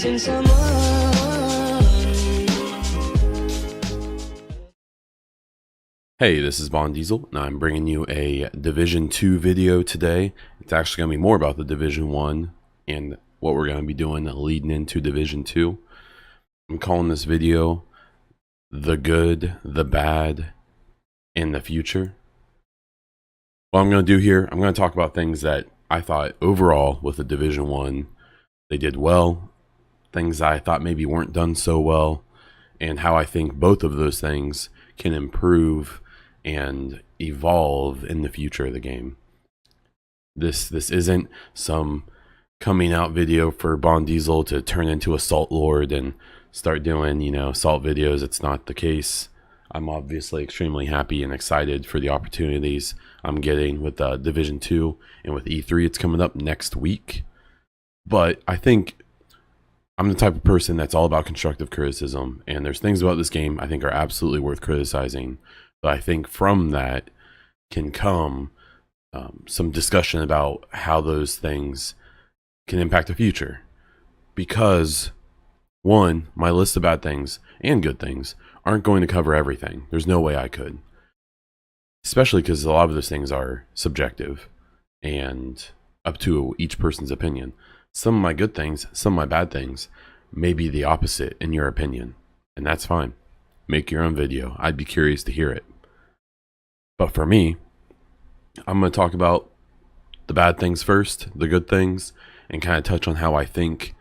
missing someone. Hey, this is Bond Diesel, and I'm bringing you a Division 2 video today. It's actually going to be more about the Division 1 and what we're going to be doing leading into Division 2. I'm calling this video The Good, the Bad, and the Future. What I'm going to do here, I'm going to talk about things that I thought overall with the Division 1 they did well, things I thought maybe weren't done so well, and how I think both of those things can improve and evolve in the future of the game. This isn't some coming out video for Bond Diesel to turn into a Salt Lord and start doing, Salt videos. It's not the case. I'm obviously extremely happy and excited for the opportunities I'm getting with Division 2 and with E3. It's coming up next week. But I think I'm the type of person that's all about constructive criticism, and there's things about this game I think are absolutely worth criticizing. But I think from that can come some discussion about how those things can impact the future. Because, one, my list of bad things and good things aren't going to cover everything. There's no way I could. Especially because a lot of those things are subjective and up to each person's opinion. Some of my good things, some of my bad things may be the opposite in your opinion. And that's fine. Make your own video. I'd be curious to hear it. But for me, I'm going to talk about the bad things first, the good things, and kind of touch on how I think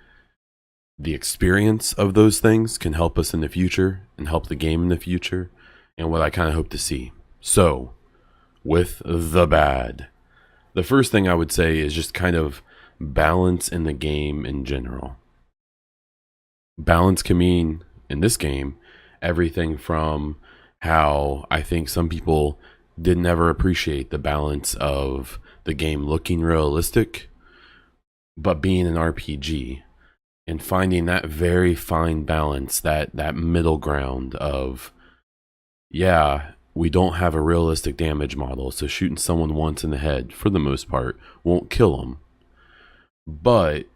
the experience of those things can help us in the future and help the game in the future, and what I kind of hope to see. So, with the bad, the first thing I would say is just kind of balance in the game in general. Balance can mean, in this game, everything from how I think some people didn't ever appreciate the balance of the game looking realistic, but being an RPG, and finding that very fine balance, that middle ground of, yeah, we don't have a realistic damage model, so shooting someone once in the head, for the most part, won't kill them. But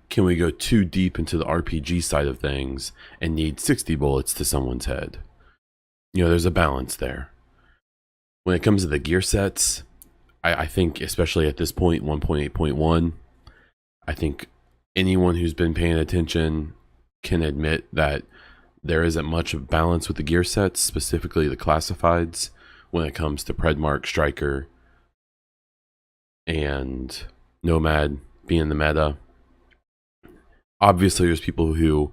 can we go too deep into the RPG side of things and need 60 bullets to someone's head? There's a balance there. When it comes to the gear sets, I think, especially at this point, 1.8.1, I think anyone who's been paying attention can admit that there isn't much of balance with the gear sets, specifically the classifieds, when it comes to Predmark, Striker, and Nomad being the meta. Obviously, there's people who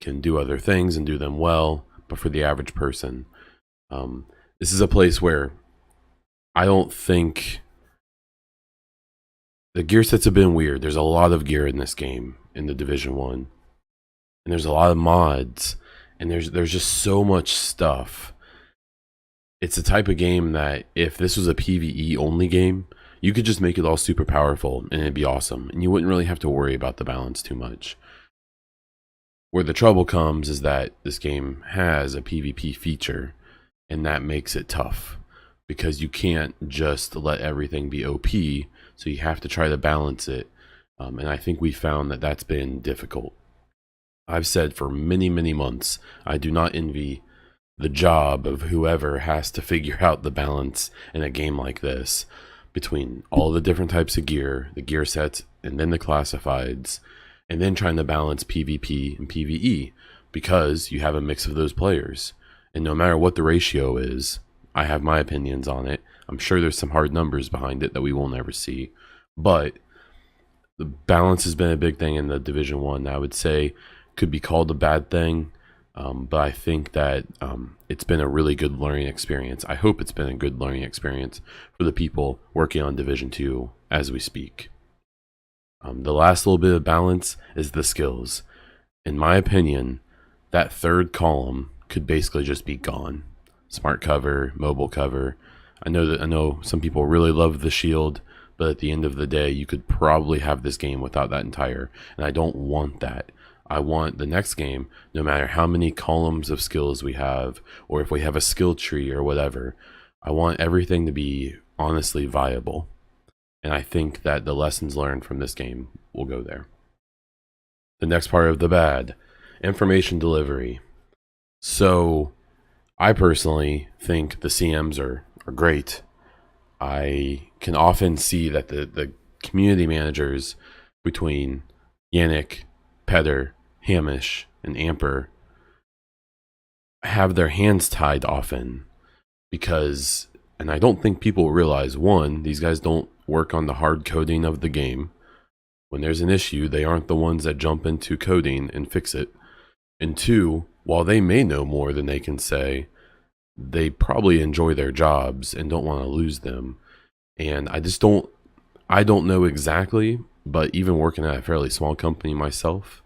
can do other things and do them well, but for the average person, this is a place where I don't think the gear sets have been weird. There's a lot of gear in this game, in the Division 1, and there's a lot of mods, and there's just so much stuff. It's the type of game that if this was a PvE only game, you could just make it all super powerful and it'd be awesome, and you wouldn't really have to worry about the balance too much. Where the trouble comes is that this game has a PvP feature, and that makes it tough, because you can't just let everything be OP, so you have to try to balance it, and I think we found that that's been difficult. I've said for many, many months, I do not envy the job of whoever has to figure out the balance in a game like this, between all the different types of gear, the gear sets, and then the classifieds, and then trying to balance PvP and PvE, because you have a mix of those players. And no matter what the ratio is, I have my opinions on it. I'm sure there's some hard numbers behind it that we will never see. But the balance has been a big thing in the Division 1. I would say could be called a bad thing, but I think that it's been a really good learning experience. I hope it's been a good learning experience for the people working on Division 2 as we speak. The last little bit of balance is the skills. In my opinion, that third column could basically just be gone. Smart cover, mobile cover. I know some people really love the shield, but at the end of the day, you could probably have this game without that entire, and I don't want that. I want the next game, no matter how many columns of skills we have, or if we have a skill tree or whatever, I want everything to be honestly viable. And I think that the lessons learned from this game will go there. The next part of the bad, information delivery. So I personally think the CMs are great. I can often see that the community managers between Yannick, Peder, Hamish, and Amper have their hands tied often because, and I don't think people realize, one, these guys don't work on the hard coding of the game. When there's an issue, they aren't the ones that jump into coding and fix it. And two, while they may know more than they can say, they probably enjoy their jobs and don't want to lose them. And I don't know exactly, but even working at a fairly small company myself,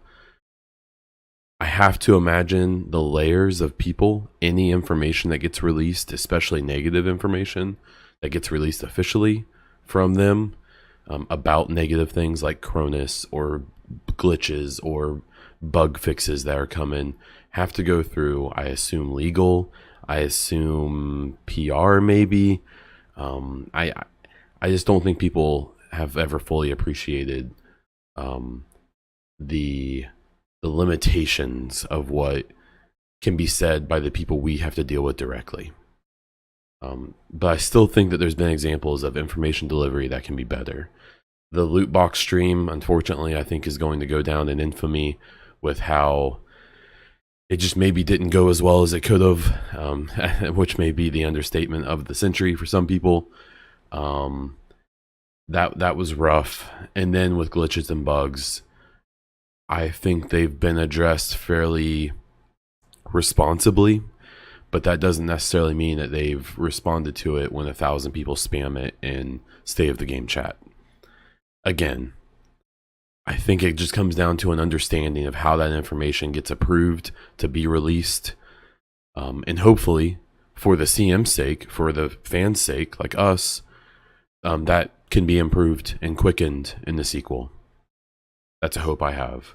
I have to imagine the layers of people, any information that gets released, especially negative information that gets released officially from them, about negative things like Cronus or glitches or bug fixes that are coming, have to go through, I assume, legal, I assume PR maybe. I just don't think people have ever fully appreciated the limitations of what can be said by the people we have to deal with directly. But I still think that there's been examples of information delivery that can be better. The loot box stream, unfortunately, I think is going to go down in infamy with how it just maybe didn't go as well as it could have, which may be the understatement of the century for some people. That was rough. And then with glitches and bugs, I think they've been addressed fairly responsibly, but that doesn't necessarily mean that they've responded to it when 1,000 people spam it in state of the game chat. Again, I think it just comes down to an understanding of how that information gets approved to be released. And hopefully, for the CM's sake, for the fans' sake, like us, that can be improved and quickened in the sequel. That's a hope I have.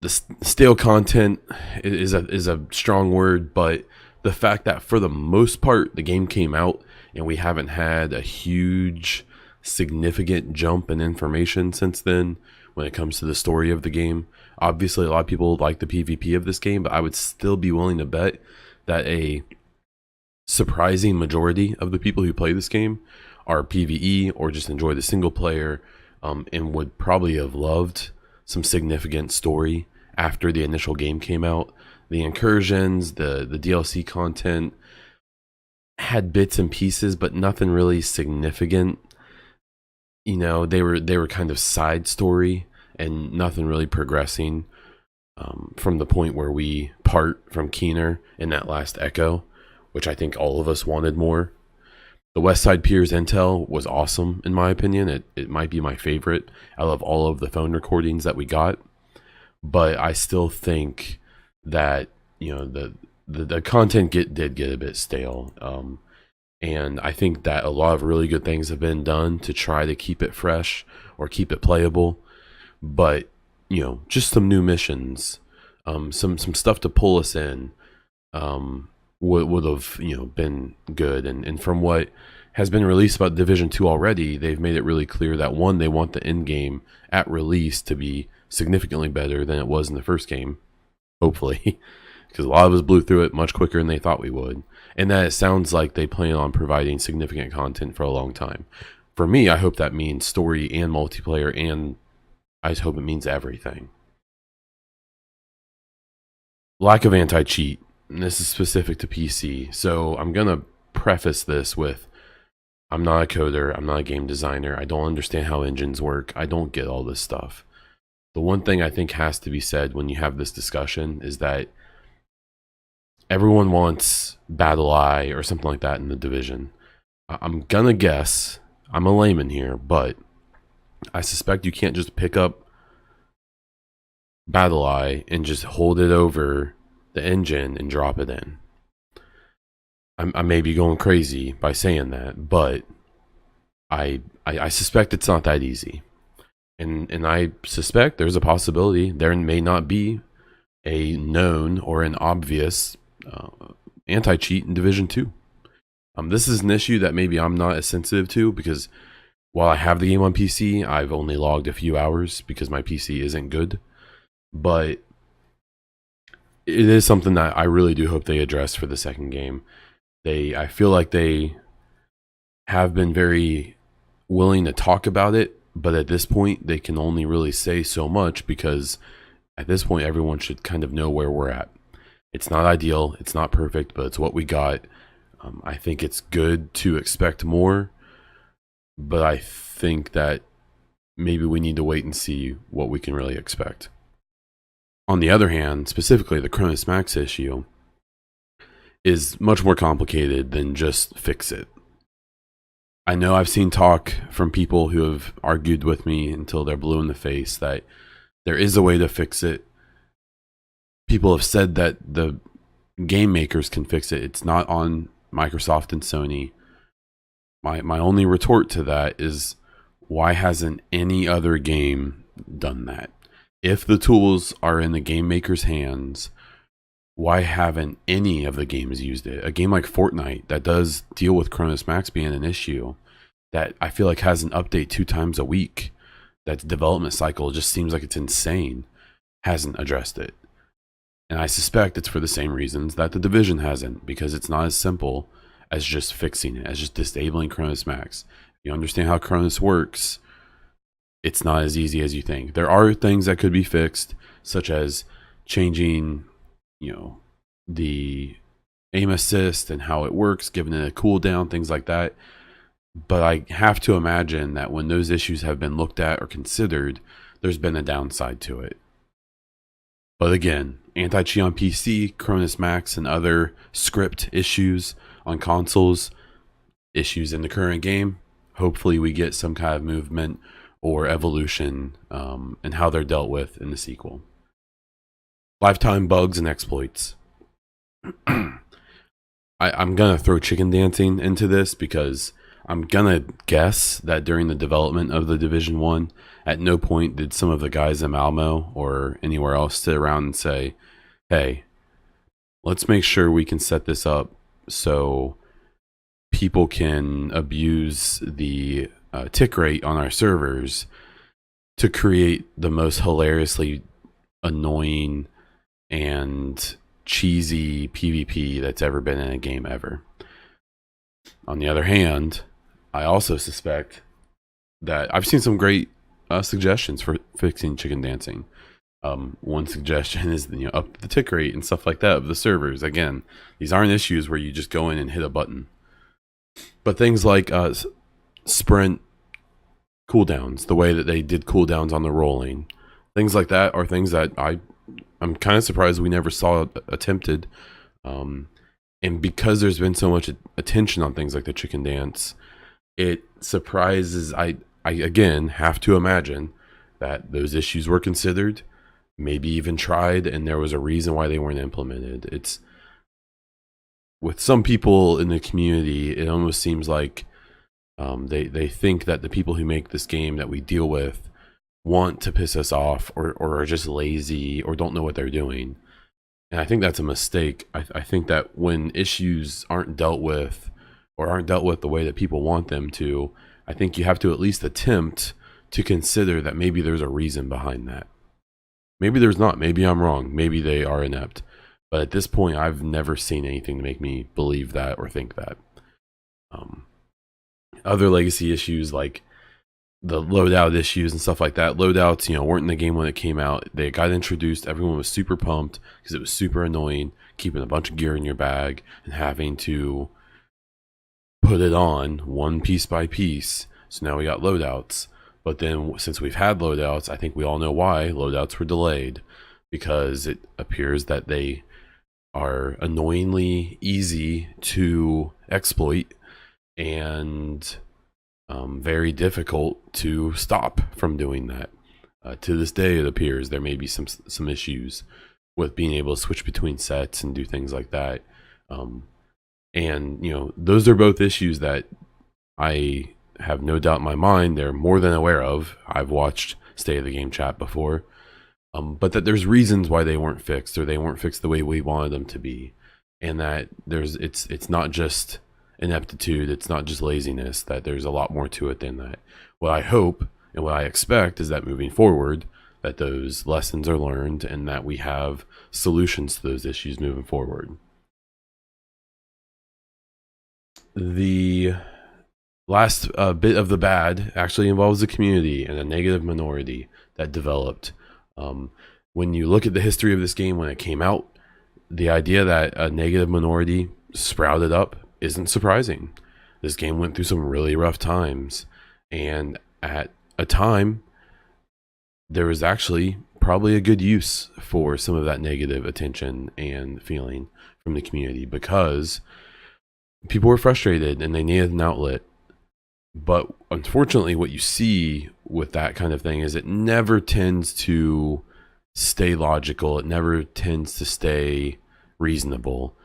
The stale content is a strong word, but the fact that for the most part the game came out and we haven't had a huge significant jump in information since then when it comes to the story of the game. Obviously a lot of people like the PvP of this game, but I would still be willing to bet that a surprising majority of the people who play this game are PvE or just enjoy the single player, and would probably have loved some significant story after the initial game came out. The incursions, the DLC content had bits and pieces, but nothing really significant. You know, they were kind of side story and nothing really progressing, from the point where we part from Keener in that last Echo, which I think all of us wanted more. The West Side Piers intel was awesome in my opinion. It might be my favorite. I love all of the phone recordings that we got, but I still think that, you know, the content did get a bit stale. And I think that a lot of really good things have been done to try to keep it fresh or keep it playable. But, you know, just some new missions, some stuff to pull us in, would have, you know, been good. And from what has been released about Division 2 already, they've made it really clear that, one, they want the end game at release to be significantly better than it was in the first game, hopefully, because a lot of us blew through it much quicker than they thought we would, and that it sounds like they plan on providing significant content for a long time. For me, I hope that means story and multiplayer, and I just hope it means everything. Lack of anti-cheat. And this is specific to PC, so I'm gonna preface this with, I'm not a coder, I'm not a game designer, I don't understand how engines work, I don't get all this stuff. The one thing I think has to be said when you have this discussion is that everyone wants Battle Eye or something like that in the Division. I'm gonna guess, I'm a layman here, but I suspect you can't just pick up Battle Eye and just hold it over the engine and drop it in. I may be going crazy by saying that, but I suspect it's not that easy. And I suspect there's a possibility there may not be a known or an obvious anti-cheat in Division 2. This is an issue that maybe I'm not as sensitive to because While I have the game on PC, I've only logged a few hours because my PC isn't good. But it is something that I really do hope they address for the second game. I feel like they have been very willing to talk about it, but at this point they can only really say so much, because at this point everyone should kind of know where we're at. It's not ideal, it's not perfect, but it's what we got. I think it's good to expect more, but I think that maybe we need to wait and see what we can really expect. On the other hand, specifically the Cronus Max issue is much more complicated than just fix it. I know I've seen talk from people who have argued with me until they're blue in the face that there is a way to fix it. People have said that the game makers can fix it. It's not on Microsoft and Sony. My only retort to that is, why hasn't any other game done that? If the tools are in the game maker's hands, why haven't any of the games used it? A game like Fortnite that does deal with Cronus Max being an issue, that I feel like has an update 2 times a week, that development cycle just seems like it's insane, hasn't addressed it. And I suspect it's for the same reasons that the Division hasn't, because it's not as simple as just fixing it, as just disabling Cronus Max. If you understand how Cronus works, it's not as easy as you think. There are things that could be fixed, such as changing, the aim assist and how it works, giving it a cooldown, things like that. But I have to imagine that when those issues have been looked at or considered, there's been a downside to it. But again, anti-cheat on PC, Cronus Max, and other script issues on consoles, issues in the current game, hopefully we get some kind of movement or evolution in how they're dealt with in the sequel. Lifetime bugs and exploits. I'm gonna throw chicken dancing into this, because I'm gonna guess that during the development of the Division 1, at no point did some of the guys in Malmo or anywhere else sit around and say, hey, let's make sure we can set this up so people can abuse the tick rate on our servers to create the most hilariously annoying and cheesy PvP that's ever been in a game ever. On the other hand, I also suspect that I've seen some great suggestions for fixing chicken dancing. One suggestion is up the tick rate and stuff like that of the servers. Again, these aren't issues where you just go in and hit a button, but things like sprint cooldowns, the way that they did cooldowns on the rolling, things like that are things that I'm kind of surprised we never saw attempted. And because there's been so much attention on things like the chicken dance, it surprises. I again have to imagine that those issues were considered, maybe even tried, and there was a reason why they weren't implemented. It's, with some people in the community, it almost seems like they think that the people who make this game that we deal with want to piss us off, or are just lazy, or don't know what they're doing. And I think that's a mistake. I think that when issues aren't dealt with, or aren't dealt with the way that people want them to, I think you have to at least attempt to consider that maybe there's a reason behind that. Maybe there's not. Maybe I'm wrong. Maybe they are inept. But at this point, I've never seen anything to make me believe that or think that. Other legacy issues like the loadout issues and stuff like that. Loadouts, weren't in the game when it came out. They got introduced. Everyone was super pumped because it was super annoying keeping a bunch of gear in your bag and having to put it on one piece by piece. So now we got loadouts. But then since we've had loadouts, I think we all know why loadouts were delayed, because it appears that they are annoyingly easy to exploit and very difficult to stop from doing that. To this day, it appears there may be some issues with being able to switch between sets and do things like that. And those are both issues that I have no doubt in my mind they're more than aware of. I've watched State of the Game chat before, but that there's reasons why they weren't fixed, or they weren't fixed the way we wanted them to be, and that it's not just ineptitude, it's not just laziness, that there's a lot more to it than that. What I hope and what I expect is that moving forward, that those lessons are learned and that we have solutions to those issues moving forward. The last bit of the bad actually involves the community and a negative minority that developed. When you look at the history of this game when it came out, the idea that a negative minority sprouted up isn't surprising. This game went through some really rough times, and at a time, there was actually probably a good use for some of that negative attention and feeling from the community, because people were frustrated and they needed an outlet. But unfortunately, what you see with that kind of thing is it never tends to stay logical. It never tends to stay reasonable.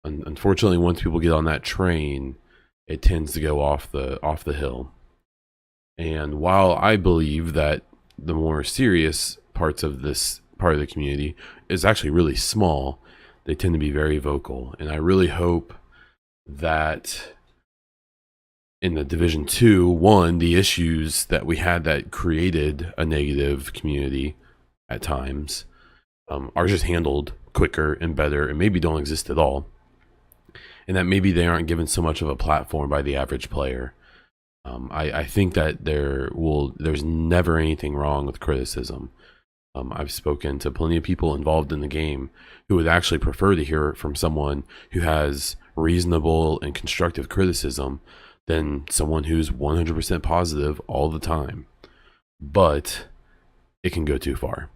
Unfortunately, once people get on that train, it tends to go off the hill. And while I believe that the more serious parts of this part of the community is actually really small, they tend to be very vocal. And I really hope that in the Division 2, one, the issues that we had that created a negative community at times are just handled quicker and better, and maybe don't exist at all. And that maybe they aren't given so much of a platform by the average player. I think that there's never anything wrong with criticism. I've spoken to plenty of people involved in the game who would actually prefer to hear it from someone who has reasonable and constructive criticism than someone who's 100% positive all the time. But it can go too far.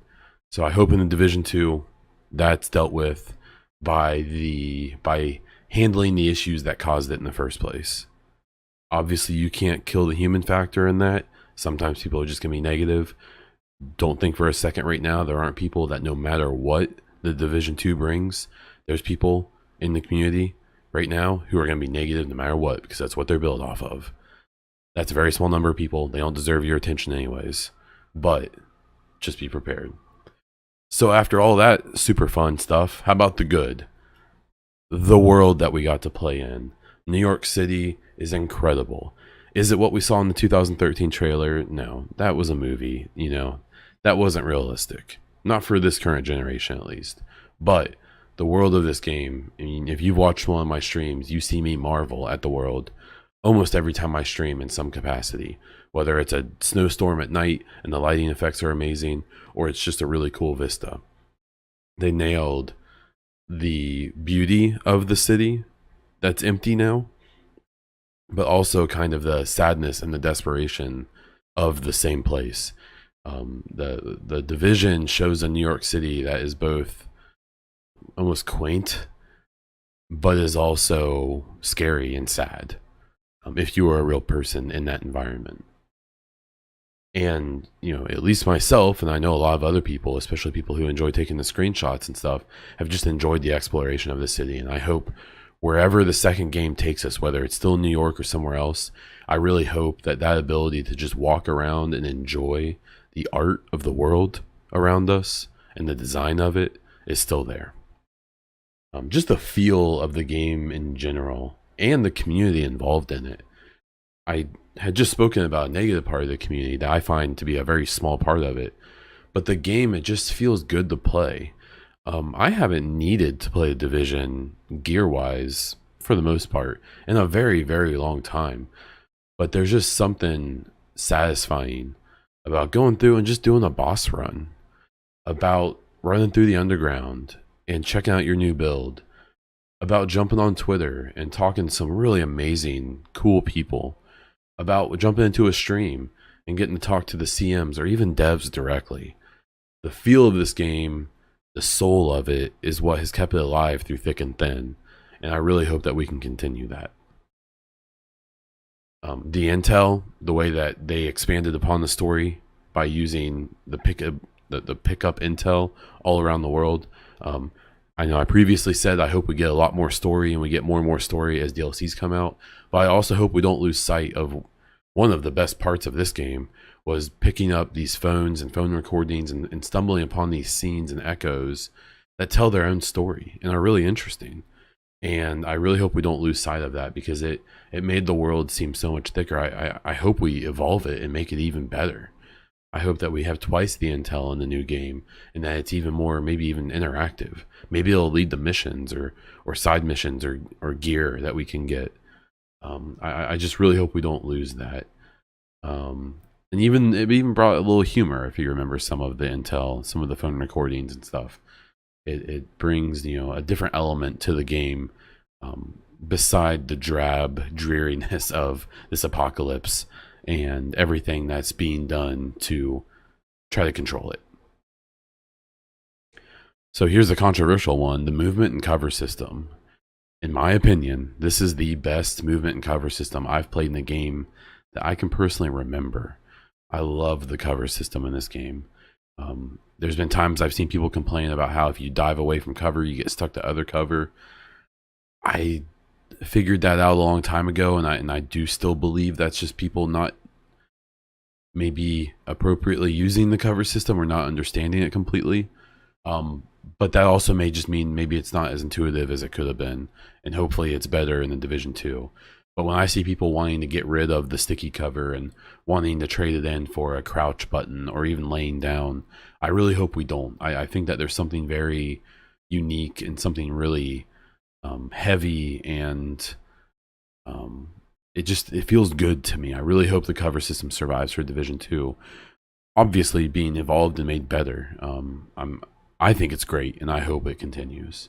So I hope in the Division 2 that's dealt with by handling the issues that caused it in the first place. Obviously, you can't kill the human factor in that. Sometimes people are just going to be negative. Don't think for a second right now there aren't people that no matter what the Division 2 brings, there's people in the community right now who are going to be negative no matter what, because that's what they're built off of. That's a very small number of people. They don't deserve your attention anyways. But just be prepared. So after all that super fun stuff, how about the good? The world that we got to play in. New York City is incredible. Is it what we saw in the 2013 trailer? No, that was a movie, that wasn't realistic. Not for this current generation, at least. But the world of this game, I mean, if you've watched one of my streams, you see me marvel at the world almost every time I stream in some capacity. Whether it's a snowstorm at night and the lighting effects are amazing, or it's just a really cool vista. They nailed the beauty of the city that's empty now, but also kind of the sadness and the desperation of the same place. The Division shows a New York City that is both almost quaint, but is also scary and sad, if you were a real person in that environment. And, at least myself, and I know a lot of other people, especially people who enjoy taking the screenshots and stuff, have just enjoyed the exploration of the city. And I hope wherever the second game takes us, whether it's still in New York or somewhere else, I really hope that ability to just walk around and enjoy the art of the world around us and the design of it is still there. Just the feel of the game in general and the community involved in it. I had just spoken about a negative part of the community that I find to be a very small part of it, but the game, it just feels good to play. I haven't needed to play a Division gear-wise, for the most part, in a very, very long time. But there's just something satisfying about going through and just doing a boss run, about running through the underground and checking out your new build, about jumping on Twitter and talking to some really amazing, cool people, about jumping into a stream and getting to talk to the CMs or even devs directly. The feel of this game, the soul of it, is what has kept it alive through thick and thin, and I really hope that we can continue that. The intel, the way that they expanded upon the story by using the pickup intel all around the world. I know I previously said I hope we get a lot more story and we get more and more story as DLCs come out, but I also hope we don't lose sight of one of the best parts of this game was picking up these phones and phone recordings and stumbling upon these scenes and echoes that tell their own story and are really interesting. And I really hope we don't lose sight of that, because it made the world seem so much thicker. I hope we evolve it and make it even better. I hope that we have twice the intel in the new game, and that it's even more, maybe even interactive. Maybe it'll lead to missions or side missions or gear that we can get. I just really hope we don't lose that. And even it even brought a little humor, if you remember some of the intel, some of the phone recordings and stuff. It brings, you know, a different element to the game, beside the drab dreariness of this apocalypse and everything that's being done to try to control it. So here's the controversial one: the movement and cover system. In my opinion, this is the best movement and cover system I've played in a game that I can personally remember. I love the cover system in this game. There's been times I've seen people complain about how if you dive away from cover, you get stuck to other cover. I figured that out a long time ago, and I do still believe that's just people not maybe appropriately using the cover system or not understanding it completely. But that also may just mean maybe it's not as intuitive as it could have been, and hopefully it's better in the Division 2. But when I see people wanting to get rid of the sticky cover and wanting to trade it in for a crouch button or even laying down, I really hope we don't. I think that there's something very unique and something really heavy, and it feels good to me. I really hope the cover system survives for Division 2. Obviously being evolved and made better. I think it's great, and I hope it continues.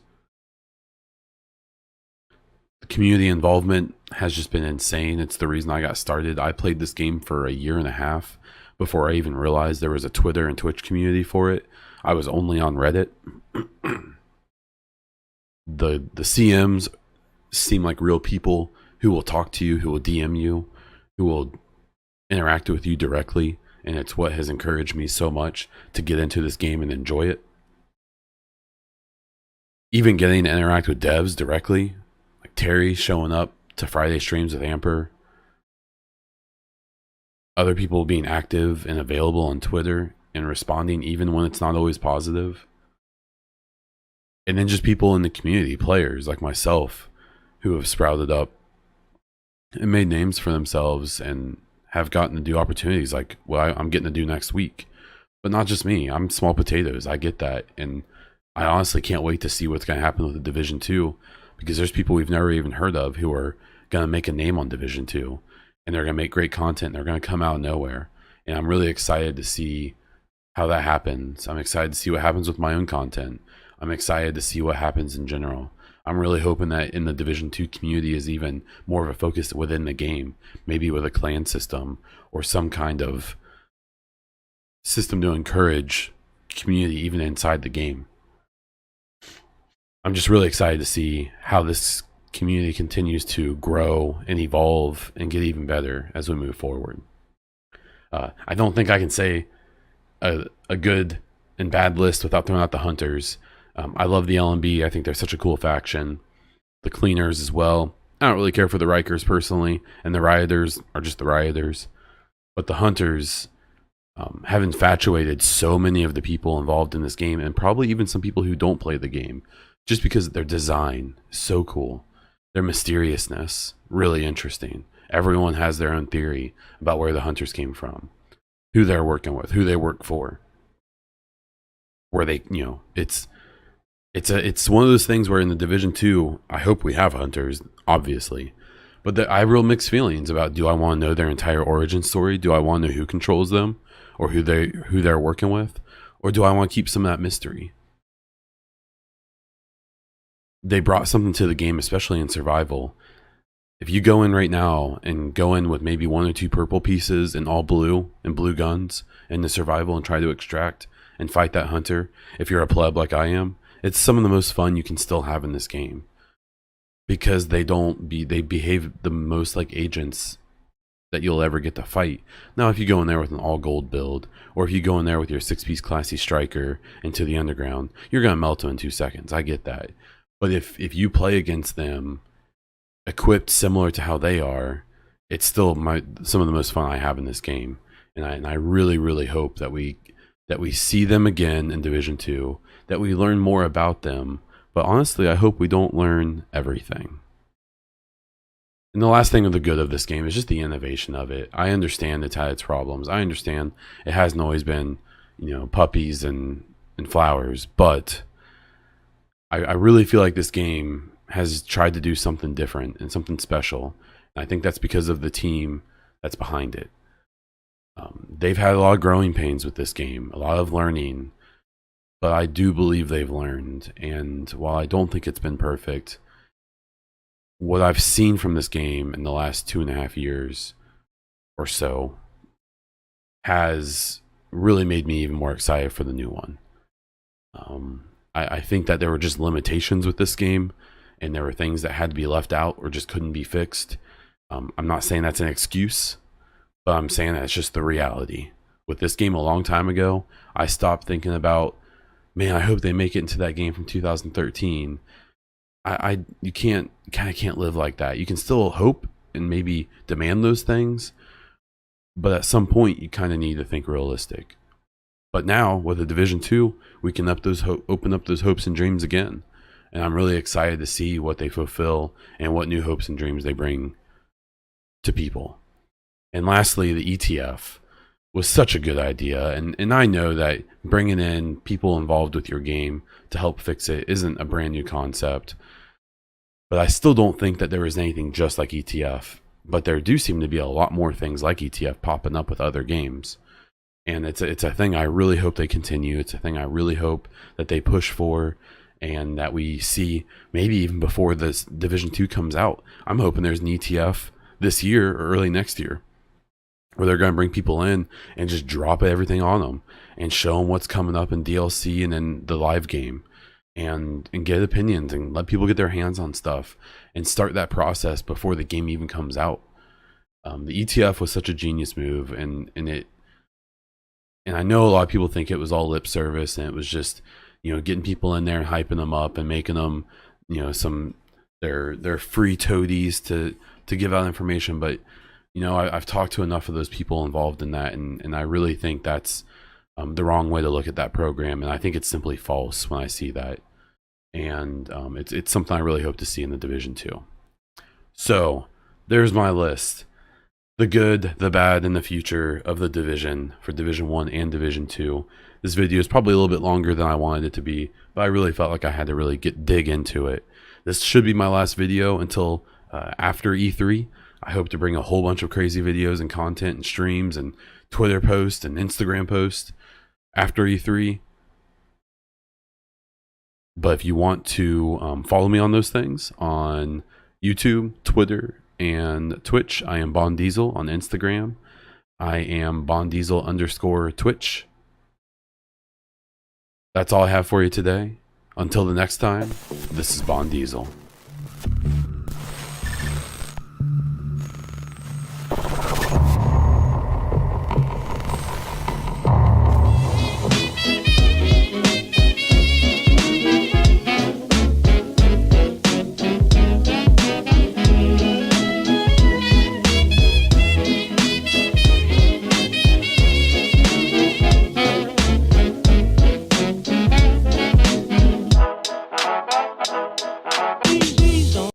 The community involvement has just been insane. It's the reason I got started. I played this game for a year and a half before I even realized there was a Twitter and Twitch community for it. I was only on Reddit. The CMs seem like real people who will talk to you, who will DM you, who will interact with you directly, and it's what has encouraged me so much to get into this game and enjoy it. Even getting to interact with devs directly, like Terry showing up to Friday streams with Amper, other people being active and available on Twitter and responding even when it's not always positive. And then just people in the community, players like myself, who have sprouted up and made names for themselves and have gotten to do opportunities like what I'm getting to do next week. But not just me. I'm small potatoes. I get that. And I honestly can't wait to see what's going to happen with the Division 2, because there's people we've never even heard of who are going to make a name on Division 2, and they're going to make great content. They're going to come out of nowhere. And I'm really excited to see how that happens. I'm excited to see what happens with my own content. I'm excited to see what happens in general. I'm really hoping that in the Division 2 community is even more of a focus within the game, maybe with a clan system or some kind of system to encourage community even inside the game. I'm just really excited to see how this community continues to grow and evolve and get even better as we move forward. I don't think I can say a good and bad list without throwing out the Hunters. I love the LMB. I think they're such a cool faction. The Cleaners as well. I don't really care for the Rikers personally, and the Rioters are just the Rioters. But the Hunters have infatuated so many of the people involved in this game, and probably even some people who don't play the game, just because their design is so cool. Their mysteriousness, really interesting. Everyone has their own theory about where the Hunters came from, who they're working with, who they work for, where they, you know, it's one of those things where in the Division 2, I hope we have Hunters, obviously. But I have real mixed feelings about, do I want to know their entire origin story? Do I want to know who controls them or who they're working with? Or do I want to keep some of that mystery? They brought something to the game, especially in survival. If you go in right now and go in with maybe 1 or 2 purple pieces and all blue and blue guns in the survival and try to extract and fight that hunter, if you're a pleb like I am, it's some of the most fun you can still have in this game, because they behave the most like agents that you'll ever get to fight. Now, if you go in there with an all gold build, or if you go in there with your 6-piece classy striker into the underground, you're gonna melt them in 2 seconds. I get that. But if you play against them equipped similar to how they are, it's still some of the most fun I have in this game. And I really, really hope that we see them again in Division 2, that we learn more about them, but honestly, I hope we don't learn everything. And the last thing of the good of this game is just the innovation of it. I understand it's had its problems. I understand it hasn't always been, puppies and flowers, but I really feel like this game has tried to do something different and something special. And I think that's because of the team that's behind it. They've had a lot of growing pains with this game, a lot of learning, but I do believe they've learned. And while I don't think it's been perfect, what I've seen from this game in the last 2.5 years or so has really made me even more excited for the new one. I think that there were just limitations with this game, and there were things that had to be left out or just couldn't be fixed. I'm not saying that's an excuse, but I'm saying that's just the reality. With this game a long time ago, I stopped thinking about, man, I hope they make it into that game from 2013. You kind of can't live like that. You can still hope and maybe demand those things, but at some point you kind of need to think realistic. But now with the Division 2, we can open up those hopes and dreams again, and I'm really excited to see what they fulfill and what new hopes and dreams they bring to people. And lastly, the ETF was such a good idea, and I know that bringing in people involved with your game to help fix it isn't a brand new concept, but I still don't think that there is anything just like ETF. But there do seem to be a lot more things like ETF popping up with other games, and it's a thing I really hope they continue. It's a thing I really hope that they push for, and that we see maybe even before this Division 2 comes out. I'm hoping there's an ETF this year or early next year, where they're going to bring people in and just drop everything on them and show them what's coming up in DLC and in the live game, and get opinions and let people get their hands on stuff and start that process before the game even comes out. The ETF was such a genius move, and I know a lot of people think it was all lip service and it was just, getting people in there and hyping them up and making them, some their free toadies to give out information. But I've talked to enough of those people involved in that, and I really think that's the wrong way to look at that program, and I think it's simply false when I see that. And it's something I really hope to see in the Division 2. So there's my list: the good, the bad, and the future of the Division for Division 1 and Division 2. This video is probably a little bit longer than I wanted it to be, but I really felt like I had to really dig into it. This should be my last video until after E3. I hope to bring a whole bunch of crazy videos and content and streams and Twitter posts and Instagram posts after E3. But if you want to follow me on those things on YouTube, Twitter, and Twitch, I am Bon Diesel on Instagram. I am Bon Diesel _ Twitch. That's all I have for you today. Until the next time, this is Bon Diesel.